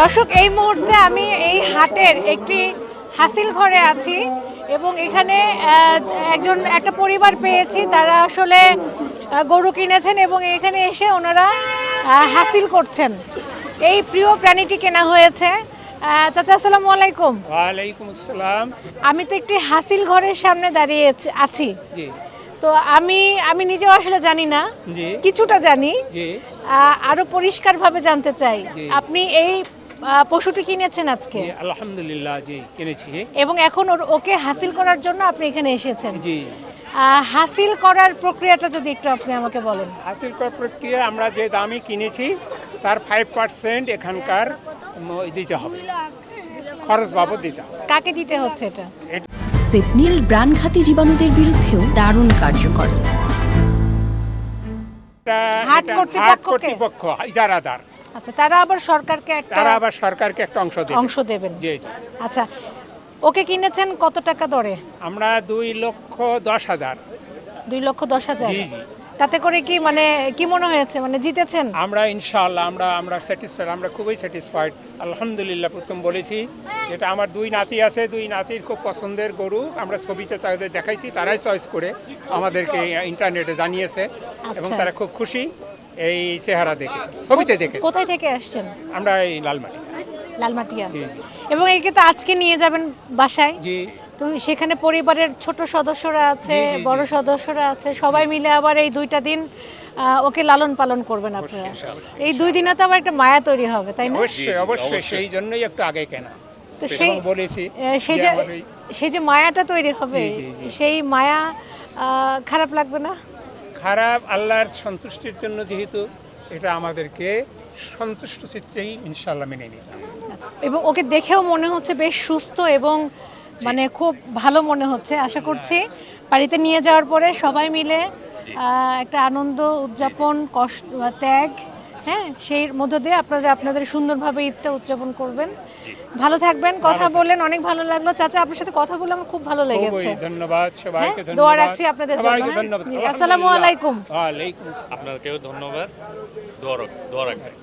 দর্শক, এই মুহূর্তে আমি এই হাটের একটি হাসিল ঘরে আছি এবং এখানে একটা পরিবার পেয়েছি। তারা আসলে গরু কিনেছেন এবং এখানে এসে ওনারা হাসিল করছেন। এই প্রিয় প্রাণীটি কেনা হয়েছে। চাচা, আসসালামু আলাইকুম। ওয়ালাইকুম আসসালাম। আমি তো একটি হাসিল ঘরের সামনে দাঁড়িয়ে আছি। জি তো আমি নিজেও আসলে জানি না, জি কিছুটা জানি। জি আরো পরিষ্কারভাবে জানতে চাই, জি। আপনি এই পশুটি কিনেছেন আজকে? জি আলহামদুলিল্লাহ, জি কিনেছি। এবং এখন ওকে হাসিল করার জন্য আপনি এখানে এসেছেন। জি, হাসিল করার প্রক্রিয়াটা যদি একটু আপনি আমাকে বলেন। হাসিল করার প্রক্রিয়া আমরা যে দামে কিনেছি তার 5% এখানকার দিতে হবে, খরচ বাবদ দিতে হবে। কাকে দিতে হচ্ছে এটা? সেপনিল প্রাণঘাতী জীবাণুদের বিরুদ্ধেও দারুণ কার্যকর। হাট এটা কর্তৃপক্ষকে? হাট কর্তৃপক্ষ ইজারাদার, আচ্ছা, তারা আবার সরকারকে একটা অংশ দেবেন। জি জি। আচ্ছা, ওকে কিনেছেন কত টাকা দরে? আমরা 2,10,000। 2,10,000। জি জি। তাতে করে কি মনে হয়েছে, জিতেছেন? আমরা ইনশাআল্লাহ আমরা স্যাটিসফাইড, আমরা খুবই স্যাটিসফাইড আলহামদুলিল্লাহ। প্রথম বলেছি এটা আমার 2 নাতি আছে, 2 নাতির খুব পছন্দের গরু। আমরা ছবিতে তাদের দেখাইছি, তারাই চয়েস করে আমাদেরকে ইন্টারনেটে জানিয়েছে এবং আচ্ছা। তারা খুব খুশি এই চেহারা দেখে, ছবিতে দেখে। কোথায় থেকে আসছেন? আমরা এই লালমাটি। লালমাটিয়া। জি জি এবং একে তো আজকে নিয়ে যাবেন বাসায়। জি তো সেখানে পরিবারের ছোট সদস্যরা আছে, জি, জি, জি। বড় সদস্যরা আছে, সবাই মিলে আবার এই 2টা দিন ওকে লালন পালন করবেন আপনারা। এই 2 দিনে তো আবার একটা মায়া তৈরি হবে, তাই না? অবশ্যই অবশ্যই, সেই জন্যই একটু আগে কেনা। তো সেই এবং বলেছি সেই যে যে আমার এই- সেই যে মায়াটা তৈরি হবে, জি, জি, জি। সেই মায়া খারাপ লাগবে না? খারাপ, আল্লাহর সন্তুষ্টির জন্য যেহেতু এটা আমাদেরকে সন্তুষ্ট চিত্তেই ইনশাআল্লাহ মেনে নিতে হবে। এবং ওকে দেখেও মনে হচ্ছে বেশ সুস্থ এবং খুব ভালো মনে হচ্ছে। আশা করছি বাড়িতে নিয়ে যাওয়ার পরে সবাই মিলে একটা আনন্দ উদযাপন, কষ্ট, ত্যাগ, হ্যাঁ, সেই মধ্য দিয়ে আপনাদের সুন্দরভাবে ঈদটা উদযাপন করবেন। ভালো থাকবেন। কথা বললেন, অনেক ভালো লাগলো। চাচা, আপনার সাথে কথা বলে আমার খুব ভালো লেগেছে। খুবই ধন্যবাদ সবাইকে, হ্যাঁ, ধন্যবাদ। দোয়া রাখছি আপনাদের জন্য। সবাইকে হ্যাঁ? ধন্যবাদ। জি, আসসালামু আলাইকুম। ওয়ালাইকুম আসসালাম। আপনাকেও ধন্যবাদ। দোয়া রাখবেন।